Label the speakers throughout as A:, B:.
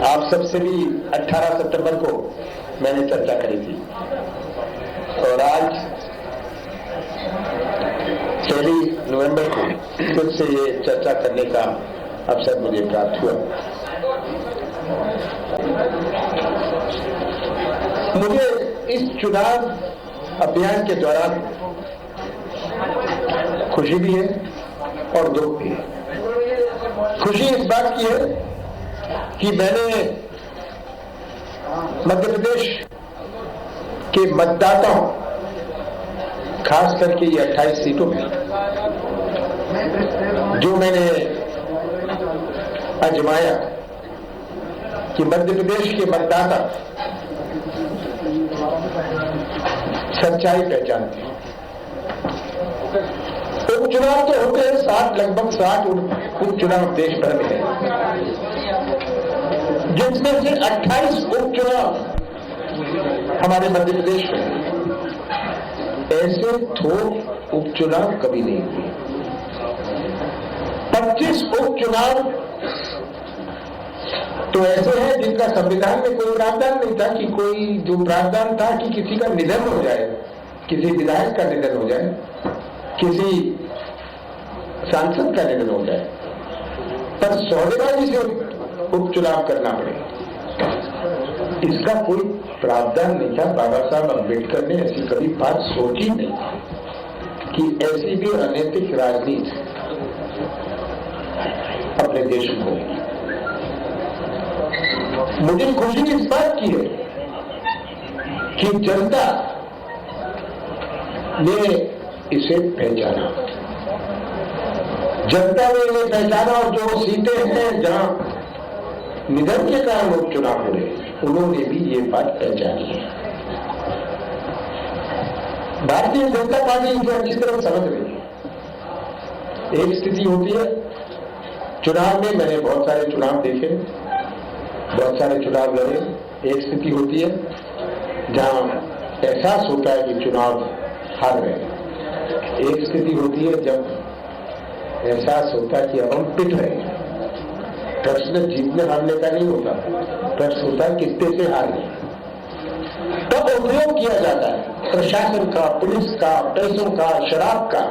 A: आप सबसे भी 18 सितंबर को मैंने चर्चा करी थी और आज 13 नवंबर को फिर से ये चर्चा करने का अवसर मुझे प्राप्त हुआ। मुझे इस चुनाव अभियान के दौरान खुशी भी है और दुख भी है। खुशी इस बात की है कि मैंने मध्य प्रदेश के मतदाताओं, खास करके ये 28 सीटों में जो मैंने आजमाया कि मध्य प्रदेश के मतदाता सच्चाई पहचानते हैं। उपचुनाव तो होते हैं लगभग 60 उपचुनाव देश भर में है, जिसमें से 28 उपचुनाव हमारे मध्य प्रदेश में है। ऐसे थोक उपचुनाव कभी नहीं हुए। 25 उपचुनाव तो ऐसे हैं जिनका संविधान में कोई प्रावधान नहीं था कि कोई जो प्रावधान था कि किसी का निधन हो जाए, किसी विधायक का निधन हो जाए, किसी सांसद का निधन हो जाए, पर सौदेबाजी से उपचुनाव करना पड़े, इसका कोई प्रावधान नहीं था। बाबा साहब अम्बेडकर ने ऐसी कभी बात सोची नहीं कि ऐसी भी अनैतिक राजनीति अपने देश में होगी। मुझे खुशी इस बात की है कि जनता ने इसे पहचाना, जनता ने इसे पहचाना और जो सीटें हैं जहां निधन के कारण उपचुनाव हो रहे, उन्होंने भी ये बात पहचानी है। भारतीय जनता पार्टी इसे अच्छी तरह समझ रही है। एक स्थिति होती है चुनाव में, मैंने बहुत सारे चुनाव देखे, बहुत सारे चुनाव लड़े। एक स्थिति होती है जहां एहसास होता है कि चुनाव हार रहे। एक स्थिति होती है जब एहसास होता है कि अब हम पिट रहे हैं। प्रश्न जीतने हारने का नहीं होता, प्रश्न होता है कितने से हार गए। तब उपयोग किया जाता है प्रशासन का, पुलिस का, पैसों का, शराब का,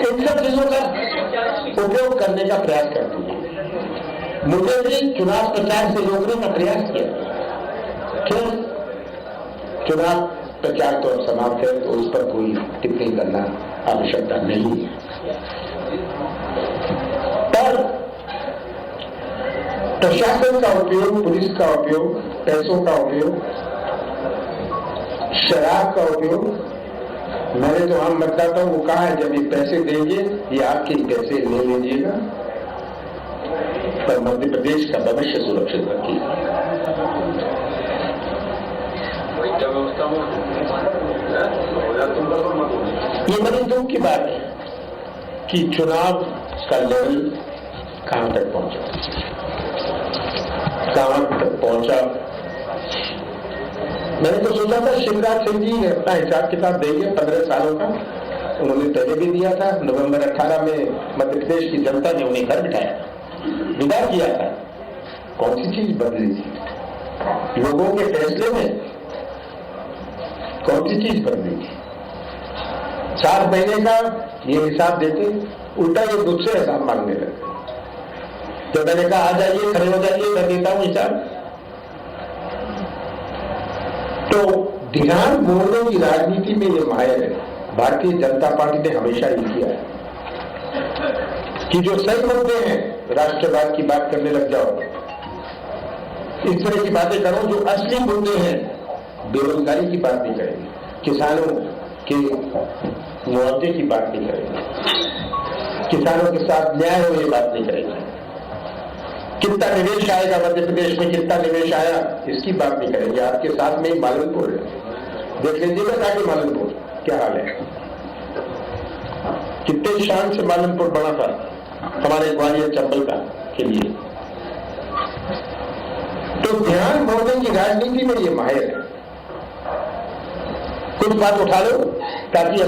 A: इन सब चीजों का उपयोग करने का प्रयास करती है। मुझे भी चुनाव प्रचार से रोकने का प्रयास किया। फिर चुनाव प्रचार तो अब समाप्त है, तो उस पर कोई टिप्पणी करना आवश्यकता नहीं है। पर प्रशासन का उपयोग, पुलिस का उपयोग, पैसों का उपयोग, शराब का उपयोग, मैंने तो आम मतदाताओं को कहा है जब ये पैसे देंगे ये आपके पैसे ले लीजिएगा, पर मध्य प्रदेश का भविष्य सुरक्षित रखिए। ये बड़ी दुख की बात है कि चुनाव का लेवल कहां तक पहुंचा, कहां तक पहुंचा। मैंने तो सोचा था शिवराज सिंह जी अपना हिसाब किताब देंगे 15 सालों का, उन्होंने पहले भी दिया था। नवंबर 18 में मध्य प्रदेश की जनता ने उन्हें घर बिठाया, विदा किया था। कौन सी चीज बदली थी? लोगों के फैसले में कौन सी चीज बदली थी? 4 महीने का ये हिसाब देते, उल्टा ये मुझसे हिसाब मांगने लगे। तो मैंने कहा आ जाइए, खड़े हो जाइए, मैं देता हूं हिसाब। तो ध्यान मोड़ने की राजनीति में ये माहिर है। भारतीय जनता पार्टी ने हमेशा ही किया है कि जो सही मुद्दे हैं, राष्ट्रवाद की बात करने लग जाओ, इस तरह की बातें करो। जो असली मुद्दे हैं, बेरोजगारी की बात नहीं करेंगे, किसानों के मुआवजे की बात नहीं करेंगे, किसानों के साथ न्याय हो ये बात नहीं करेंगे, कितना निवेश आएगा मध्य प्रदेश में, कितना निवेश आया इसकी बात नहीं करेंगे। आपके साथ में ही मालनपुर है, देख लीजिएगा जाके मालनपुर क्या हाल है, कितने शान से मालनपुर बना था हमारे ग्वालियर चंबल का के लिए। तो ध्यान मोड़ने की राजनीति में ये माहिर है। कुछ बात उठा लो ताकि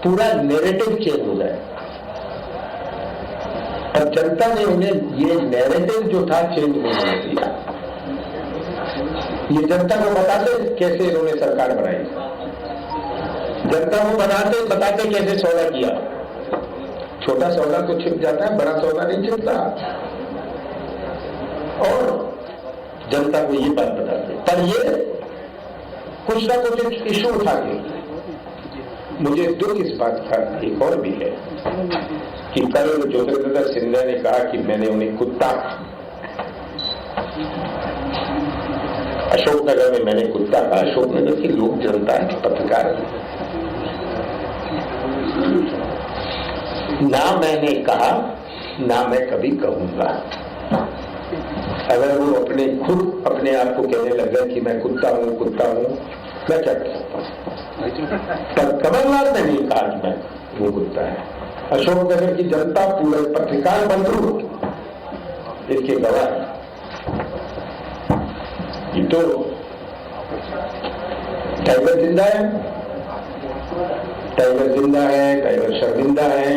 A: पूरा नैरेटिव चेंज हो जाए। पर जनता ने उन्हें ये नैरेटिव जो था चेंज नहीं किया। ये जनता को बताते कैसे इन्होंने सरकार बनाई, जनता को बताते कैसे सौदा किया। छोटा सौदा तो छिप जाता है, बड़ा सौदा नहीं छिपता। और जनता को ये बात बताते, पर ये कुछ ना कुछ इशू उठा के। मुझे दुख इस बात का एक और भी है कि कल ज्योतिरादित्य सिंधिया ने कहा कि मैंने उन्हें कुत्ता, अशोकनगर में मैंने कुत्ता कहा। अशोकनगर के लोग, जनता है, पत्रकार है। ना मैंने कहा, ना मैं कभी कहूंगा। अगर वो खुद अपने आप को कहने लगे कि मैं कुत्ता हूं, मैं क्या कर सकता हूं। पर कमलनाथ ने नहीं कहा कि मैं वो कुत्ता है। अशोकनगर की जनता, पूरे पत्रकार बंधु इसके गवाह। ये तो टाइगर जिंदा है, टाइगर शर्मिंदा है।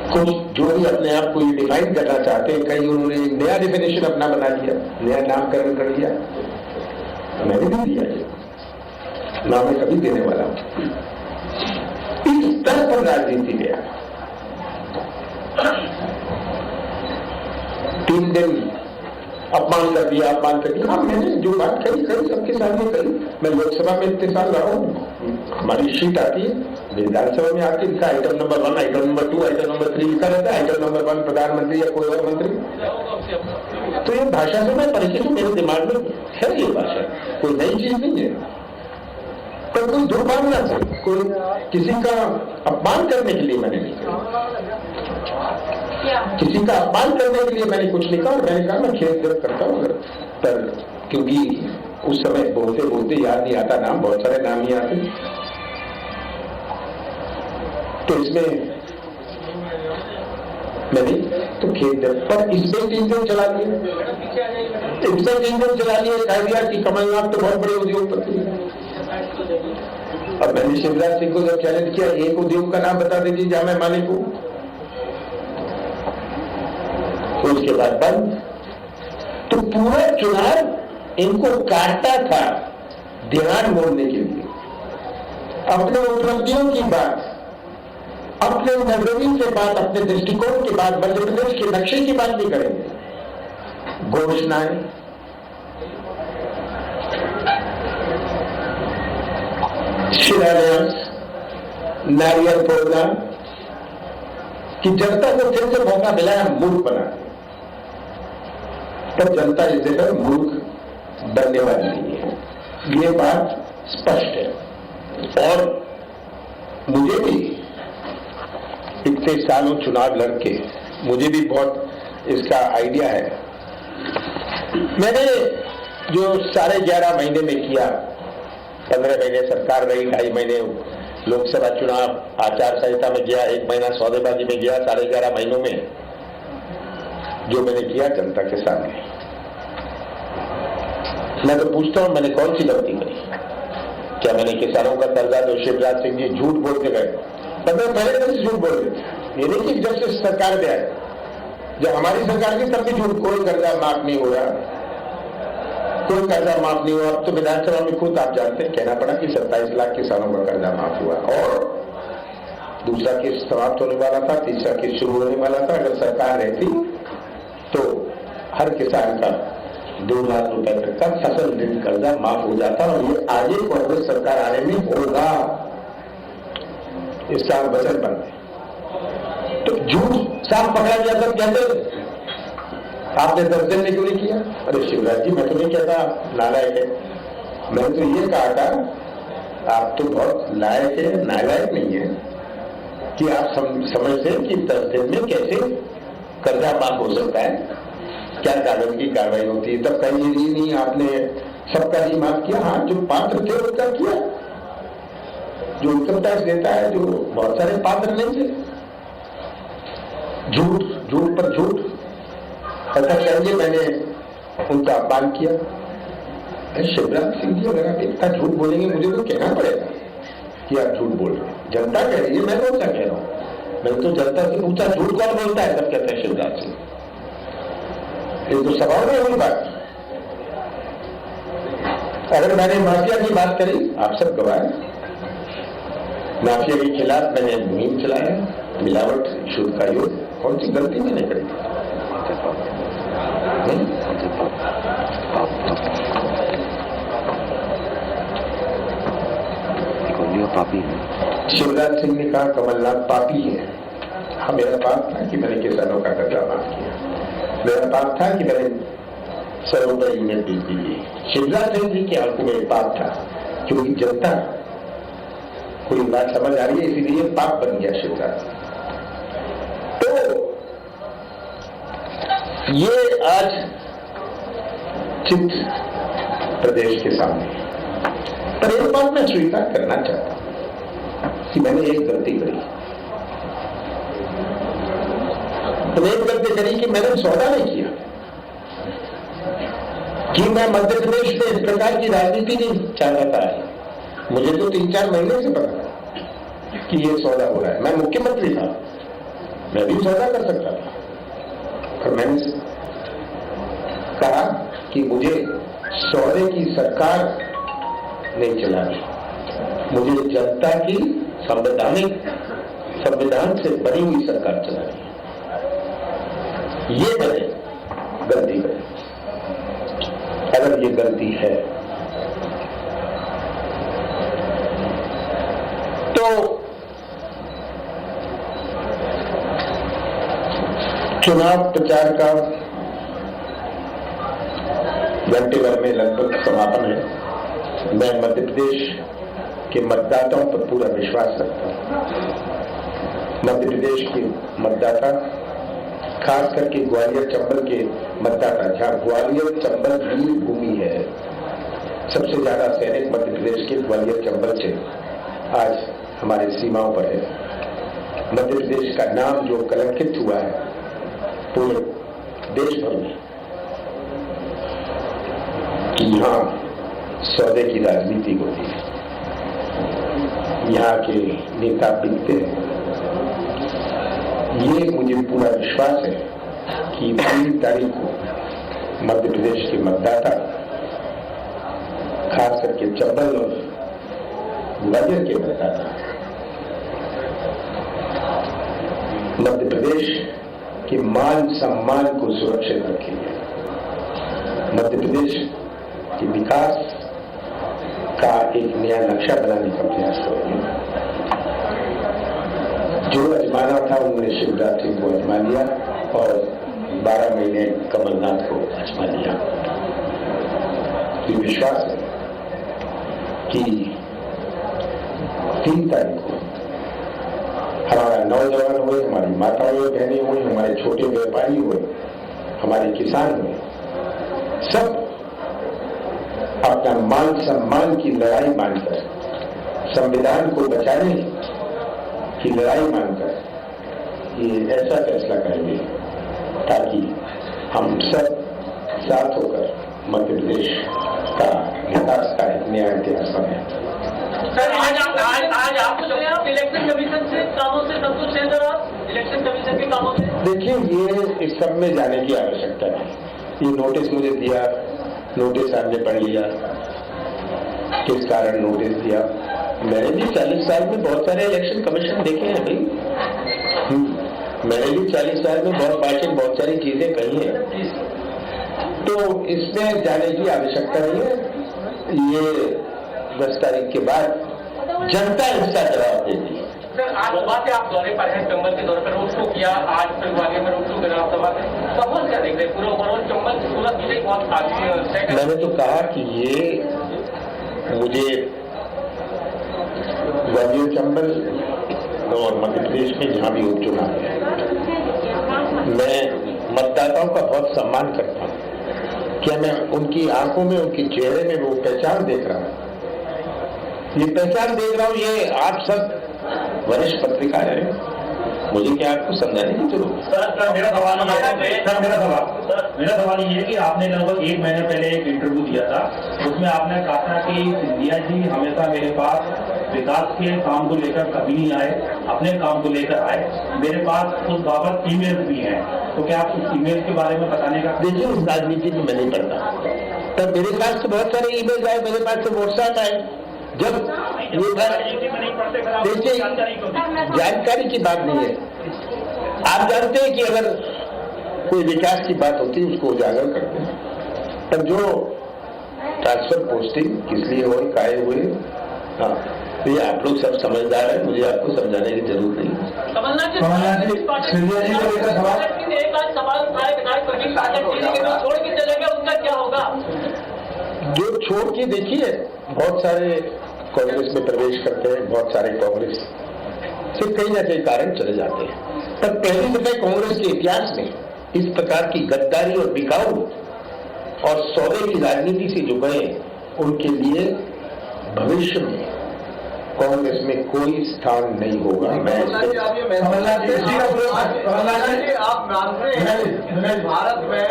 A: कुछ जो भी अपने आप को ये डिफाइन करना चाहते हैं, कहीं उन्होंने नया डिफिनेशन अपना बना लिया, नया नामकरण कर लिया। मैंने भी दिया है ना, मैं कभी देने वाला हूं। इस स्तर पर राजनीति गया। 3 दिन अपमान कर दिया। हाँ, मैंने जो बात कही सबके सामने कही। मैं लोकसभा में इतने साल रहा हूं, हमारी शीट आती है, विधानसभा में आती है, item number 1, item number 2, item number 3 लिखा रहता है। आइटम नंबर 1 प्रधानमंत्री या कोई और मंत्री। तो ये भाषा से मैं परिचित हूं, मेरे दिमाग में है ये भाषा, कोई नई चीज नहीं है। पर कोई दुर्भावना से, कोई किसी का अपमान करने के लिए मैंने नहीं कहा, किसी का अपमान करने के लिए मैंने कुछ नहीं कहा। और मैंने कहा मैं खेद व्यक्त करता हूं, पर क्योंकि उस समय बोलते याद नहीं आता नाम, बहुत सारे नाम ही आते, तो इसमें मैंने तो खेद व्यक्त। पर इसमें 3 दिन चला दिया, कह दिया कि कमलनाथ तो बहुत बड़े उद्योगपति है। अब मैंने शिवराज सिंह को जब चैलेंज किया, एक उद्योग का नाम बता दीजिए जहां मैं मालिक हूं, तो उसके बाद बंद। तो पूरा चुनाव इनको काटता था ध्यान मोड़ने के लिए। अपने उपलब्धियों की बात, अपने नजरिए से बात, अपने दृष्टिकोण की बात, मध्य प्रदेश के नक्शे की बात नहीं करेंगे। घोषणाएं, शिलान्यास, नारियल फोड़ना, कि जनता को फिर से मौका मिला है मूर्ख बना, पर जनता इस जगह मूर्ख बनने वाली नहीं है। ये बात स्पष्ट है। और मुझे भी इतने सालों चुनाव लड़के मुझे भी बहुत इसका आइडिया है। मैंने जो 11.5 महीने में किया, 15 महीने सरकार रही, 2.5 महीने लोकसभा चुनाव आचार संहिता में गया, 1 महीना सौदेबाजी में गया, 11.5 महीनों में जो मैंने किया जनता के सामने, मैं तो पूछता हूं मैंने कौन सी गलती करी? क्या मैंने किसानों का कर्जा जो शिवराज सिंह जी झूठ बोल के गए, 15 पहले से झूठ बोल रहे, ये नहीं कि जब से सरकार में आए, जब हमारी सरकार की तब भी झूठ, कोई कर्जा माफ नहीं हो रहा, कोई कर्जा माफ नहीं हुआ। अब तो विधानसभा में खुद आप जानते हैं कहना पड़ा कि 27 लाख किसानों का कर्जा माफ हुआ, और दूसरा केस समाप्त होने वाला था, तीसरा केस शुरू होने वाला था। अगर सरकार रहती तो हर किसान का 2 लाख रुपए तक का फसल ऋण कर्जा माफ हो जाता, और ये आगे कांग्रेस सरकार आने में होगा, इसका वचन बनते। तो झूठ साफ पकड़ा गया तब कहते आपने 10 दिन में क्यों नहीं किया? अरे शिवराज जी, मैं तो नहीं कहता नालायक है, मैंने तो ये कहा था आप तो बहुत लायक है, नालायक नहीं है कि आप समझते हैं कि 10 दिन में कैसे कर्जा माफ हो सकता है, क्या कानून की कार्रवाई होती है। तब कहीं ये नहीं आपने सबका ही माफ किया। हाँ, जो पात्र थे उनका किया, जो इनकम टैक्स देता है, जो बहुत सारे पात्र नहीं थे। झूठ पर झूठ, ऐसा कहेंगे मैंने उनका अपमान किया। शिवराज सिंह जी, अगर आप इतना झूठ बोलेंगे मुझे तो कहना पड़ेगा कि आप झूठ बोल रहे हैं। जनता कह रही है, मैं कौन सा कह रहा हूं। नहीं तो जनता से ऊंचा झूठ कौन बोलता है? सब कहते हैं शिवराज सिंह। ये तो सवाल में हुई बात। अगर मैंने माफिया की बात करी, आप सब गवाह हैं, माफिया के खिलाफ मैंने मुहिम चलाया, मिलावट शुद्ध का योग, कौन सी गलती मैंने करी?
B: पापी है।
A: शिवराज सिंह ने कहा कमलनाथ पापी है। हाँ, मेरा पाप था कि मैंने किसानों का कर्जा माफ किया, मेरा पाप था कि मैंने 100 रुपए यूनिट बिजली दी। शिवराज सिंह जी की आंखों में पाप था, क्योंकि जनता कोई बात समझ आ रही है, इसीलिए पाप बन गया शिवराज। तो ये आज चित्र प्रदेश के सामने, पर एक बात मैं स्वीकार करना चाहता हूं कि मैंने एक गलती करी। मैंने एक गलती करी कि मैंने सौदा नहीं किया, कि मैं मध्य प्रदेश में इस प्रकार की राजनीति नहीं चाहता था। मुझे तो 3-4 महीने से पता था कि ये सौदा हो रहा है। मैं मुख्यमंत्री था, मैं भी सौदा कर सकता था, पर मैंने कहा कि मुझे सौदे की सरकार नहीं चलानी, मुझे जनता की संविधान से बनी हुई सरकार चलानी। ये मैंने गलती करी। अगर ये गलती है तो चुनाव प्रचार का घंटे भर में लगभग समापन है। मैं मध्य प्रदेश के मतदाताओं पर पूरा विश्वास रखता हूं। मध्य प्रदेश के मतदाता, खास करके ग्वालियर चंबल के मतदाता, जहां ग्वालियर चंबल वीर भूमि है, सबसे ज्यादा सैनिक मध्य प्रदेश के ग्वालियर चंबल से आज हमारे सीमाओं पर है। मध्य प्रदेश का नाम जो कलंकित हुआ है पूरे देश भर में कि यहां सौदे की राजनीति होती है, यहाँ के नेता बिकते हैं। ये मुझे पूरा विश्वास है कि 3 तारीख को मध्य प्रदेश के मतदाता, खास करके चंबल और ग्वालियर के मतदाता, मध्य प्रदेश के मान सम्मान को सुरक्षित रखेंगे। मध्य प्रदेश के विकास का एक नया नक्शा बनाने का प्रयास करेंगे। जो अजमाना था उन्होंने शिवराज सिंह को अजमा लिया और 12 महीने कमलनाथ को अजमा लिया। ये विश्वास है कि 3 तारीख को हमारा नौजवान हुए, हमारी माताएं बहनें हुई, हमारे छोटे व्यापारी हुए, हमारे किसान हुए, सब अपना मान सम्मान की लड़ाई मानकर, संविधान को बचाने की लड़ाई मानकर ये ऐसा फैसला करेंगे ताकि हम सब साथ होकर मध्य प्रदेश का विकास का एक नया इतिहास बने।
C: सर, आज आपको इलेक्शन कमीशन से कामों से संतुष्ट है? सर, इलेक्शन कमीशन के कामों से
A: देखिए, ये इस सब में जाने की आवश्यकता नहीं। ये नोटिस मुझे दिया, नोटिस आपने पढ़ लिया, किस कारण नोटिस दिया। मैंने भी 40 साल में बहुत सारे इलेक्शन कमीशन देखे हैं भाई। मैंने भी 40 साल में बहुत सारी चीजें कही हैं, तो इसमें जाने की आवश्यकता नहीं है। ये 10 तारीख के बाद जनता इसका जवाब देगी।
C: सर, आज सुबह से आप दौरे पर हैं, चंबल के दौरे पर रोड शो किया, आज फिर ग्वालियर में रोड शो कर सभा में बहुत क्या देख रहे पूरा ओवरऑल चंबल की पूरा चीजें बहुत आगे।
A: मैंने तो कहा कि ये मुझे ग्वालियर चंबल और मध्य प्रदेश में जहां भी उपचुनाव है, मैं मतदाताओं का बहुत सम्मान करता हूं। क्या मैं उनकी आंखों में, उनके चेहरे में वो पहचान देख रहा हूं, ये पहचान देख रहा हूं। ये आप सब वरिष्ठ पत्रकार हैं, मुझे क्या आपको समझाने की जरूरत?
D: सर, मेरा सवाल ये है कि आपने लगभग 1 महीने पहले एक इंटरव्यू दिया था, उसमें आपने कहा था कि सिंधिया जी हमेशा मेरे पास विकास के काम को लेकर कभी नहीं आए, अपने काम को लेकर आए। मेरे पास उस बाबत ईमेल भी हैं, तो क्या आप उस ईमेल के बारे में बताने का?
A: देखिए, उस राजनीति में मैं नहीं पढ़ता, तब मेरे पास तो बहुत सारे ईमेल आए, मेरे पास तो व्हाट्सएप आए। जब ये देखिए, जानकारी की बात नहीं है। आप जानते हैं कि अगर कोई विकास की बात होती है उसको उजागर करते हैं, तब जो ट्रांसफर पोस्टिंग किस लिए हुई, काहे हुए, हाँ, तो ये आप लोग सब समझदार हैं, मुझे आपको समझाने की जरूरत नहीं है।
C: कमलनाथ जी को लेकर सवाल उठाए, विधायक प्रदीप पाठक जी ने जो छोड़ के चले गए उनका क्या होगा?
A: जो छोड़ के देखिए, बहुत सारे कांग्रेस में प्रवेश करते हैं, बहुत सारे कांग्रेस से कहीं ना कहीं कारण चले जाते हैं। तब पहली दफा कांग्रेस के इतिहास में इस प्रकार की गद्दारी और बिकाऊ और सौदे की राजनीति से जो गए, उनके लिए भविष्य में कांग्रेस में कोई स्थान नहीं होगा।
E: आप मानते हैं भारत में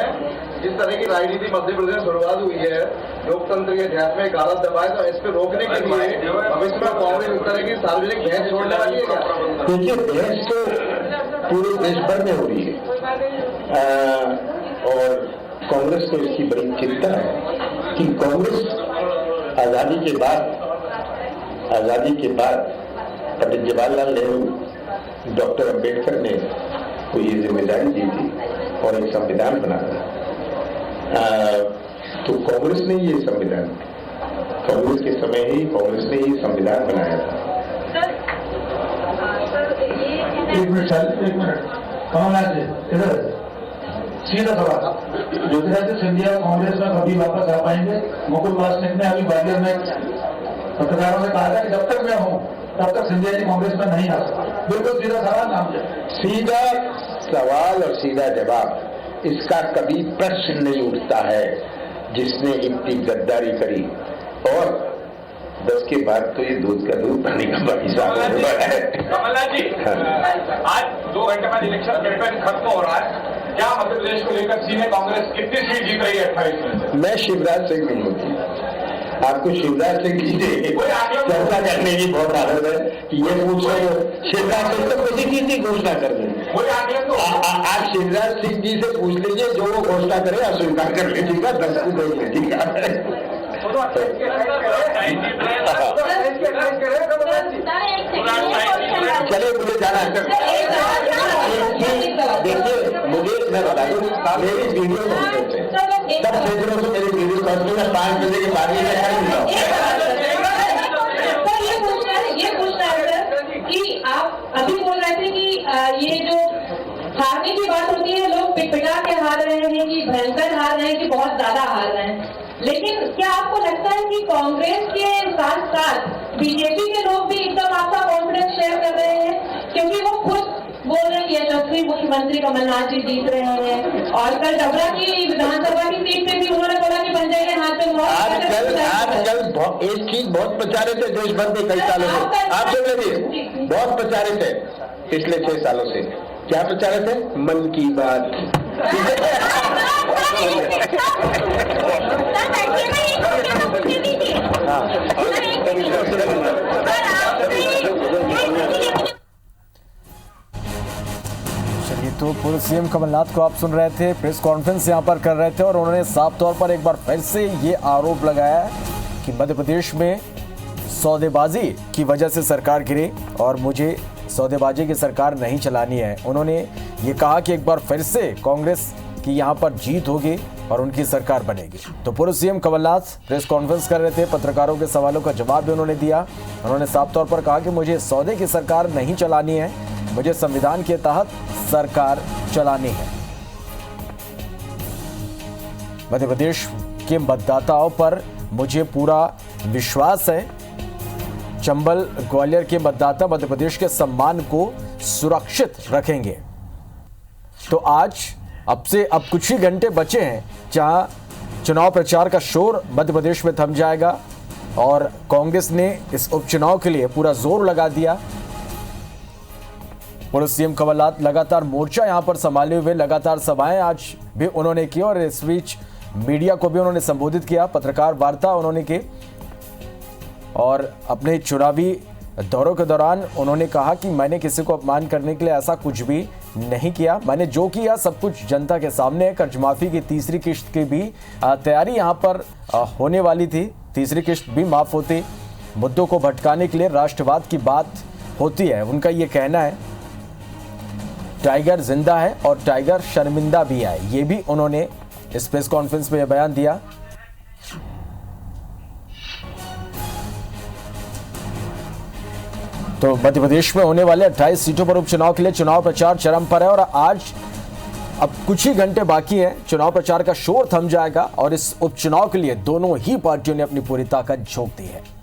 E: जिस तरह की राजनीति मध्य प्रदेश में शुरुआत हुई है, लोकतंत्र के इतिहास में गालत दबाए, तो इस पर रोकने के लिए भविष्य में कांग्रेस इस तरह की सार्वजनिक बहस छोड़ने वाली है क्या?
A: देखिए, बहस तो पूरे देश भर में हो रही है और कांग्रेस को इसकी बड़ी चिंता है कि कांग्रेस आजादी के बाद पंडित जवाहरलाल नेहरू, डॉक्टर अंबेडकर ने को ये जिम्मेदारी दी थी और एक संविधान बनाया। तो कांग्रेस ने ये संविधान, कांग्रेस के समय ही कांग्रेस ने ये संविधान बनाया था।
F: एक मिनट कमलनाथ जी, इधर सीधा सवाल। ज्योतिरादित्य सिंधिया कांग्रेस में कभी वापस आ पाएंगे? मुकुल वासनिक ने अभी ग्वालियर में पत्रकारों से कहा था कि जब तक मैं हूं तब तक सिंधिया जी कांग्रेस में नहीं आ सकता। बिल्कुल सीधा सवाल, नाम से
A: सीधा सवाल और सीधा जवाब, इसका कभी प्रश्न नहीं उठता है जिसने इतनी गद्दारी करी। और 10 के बाद तो ये दूध का दूध पानी का बाकी साफ है।
C: कमलनाथ जी, आज 2 घंटे बाद इलेक्शन कैंपेन खत्म हो रहा है, क्या मध्य प्रदेश को लेकर सीधे कांग्रेस कितनी सीट जीत रही है? 28 में।
A: मैं शिवराज सिंह नहीं होती, आपको शिवराज सिंह की चर्चा करने की बहुत आदत है कि ये पूछ रहे हो। शिवराज सिंह तो किसी चीज की घोषणा कर रहे हैं। आप शिवराज सिंह जी से पूछ लीजिए, जो वो घोषणा करे अस्वीकार कर लीजिएगा, 10 को दे लीजिएगा। चलिए, मुझे जाना है। देखिए, मुझे मैं बता दूं, मेरी वीडियो कॉन्फ्रेंस है, सब क्षेत्रों से मेरी वीडियो कॉन्फ्रेंस में 5 बजे के बाद
G: ये पूछना है सर कि आप अभी बोल रहे थे कि ये जो हारने की बात होती है, लोग पिटपिटा के हार रहे हैं कि भयंकर हार रहे हैं कि बहुत ज्यादा हार रहे हैं, लेकिन क्या आपको लगता है कि कांग्रेस के साथ साथ बीजेपी के लोग भी एकदम आपका कॉन्फिडेंस शेयर कर रहे हैं? क्योंकि वो खुद बोल रहे हैं कि यशस्वी मुख्यमंत्री कमलनाथ जी जीत रहे हैं, और कल डबरा की विधानसभा की सीट पे भी उन्होंने बोला कि बन जाएंगे हाथ पे।
A: आजकल एक चीज बहुत प्रचारित है देश भर में कई सालों से, आप सुन लीजिए, बहुत प्रचारित है पिछले 6 सालों से। क्या प्रचारित है? मन की बात।
H: चलिए, तो पूर्व सीएम कमलनाथ को आप सुन रहे थे, प्रेस कॉन्फ्रेंस यहां पर कर रहे थे और उन्होंने साफ तौर पर एक बार फिर से ये आरोप लगाया कि मध्य प्रदेश में सौदेबाजी की वजह से सरकार गिरी और मुझे सौदेबाजी की सरकार नहीं चलानी है। उन्होंने ये कहा कि एक बार फिर से कांग्रेस की यहाँ पर जीत होगी और उनकी सरकार बनेगी। तो पूर्व सीएम कमलनाथ प्रेस कॉन्फ्रेंस कर रहे थे, पत्रकारों के सवालों का जवाब भी उन्होंने दिया। उन्होंने साफ तौर पर कहा कि मुझे सौदे की सरकार नहीं चलानी है, मुझे संविधान के तहत सरकार चलानी है। मध्य प्रदेश के मतदाताओं पर मुझे पूरा विश्वास है। चंबल ग्वालियर के मतदाता मध्य प्रदेश के सम्मान को सुरक्षित रखेंगे। तो आज अब कुछ ही घंटे बचे हैं जहां चुनाव प्रचार का शोर मध्य प्रदेश में थम जाएगा और कांग्रेस ने इस उपचुनाव के लिए पूरा जोर लगा दिया। पूर्व सीएम कमलनाथ लगातार मोर्चा यहां पर संभाले हुए, लगातार सभाएं आज भी उन्होंने की और इस बीच मीडिया को भी उन्होंने संबोधित किया, पत्रकार वार्ता उन्होंने की और अपने चुनावी दौरों के दौरान उन्होंने कहा कि मैंने किसी को अपमान करने के लिए ऐसा कुछ भी नहीं किया, मैंने जो किया सब कुछ जनता के सामने है। कर्ज माफी की तीसरी किश्त की भी तैयारी यहां पर होने वाली थी, तीसरी किश्त भी माफ होती। मुद्दों को भटकाने के लिए राष्ट्रवाद की बात होती है, उनका ये कहना है। टाइगर जिंदा है और टाइगर शर्मिंदा भी है, ये भी उन्होंने इस प्रेस कॉन्फ्रेंस में बयान दिया। तो मध्य प्रदेश में होने वाले 28 सीटों पर उपचुनाव के लिए चुनाव प्रचार चरम पर है और आज अब कुछ ही घंटे बाकी हैं, चुनाव प्रचार का शोर थम जाएगा और इस उपचुनाव के लिए दोनों ही पार्टियों ने अपनी पूरी ताकत झोंक दी है।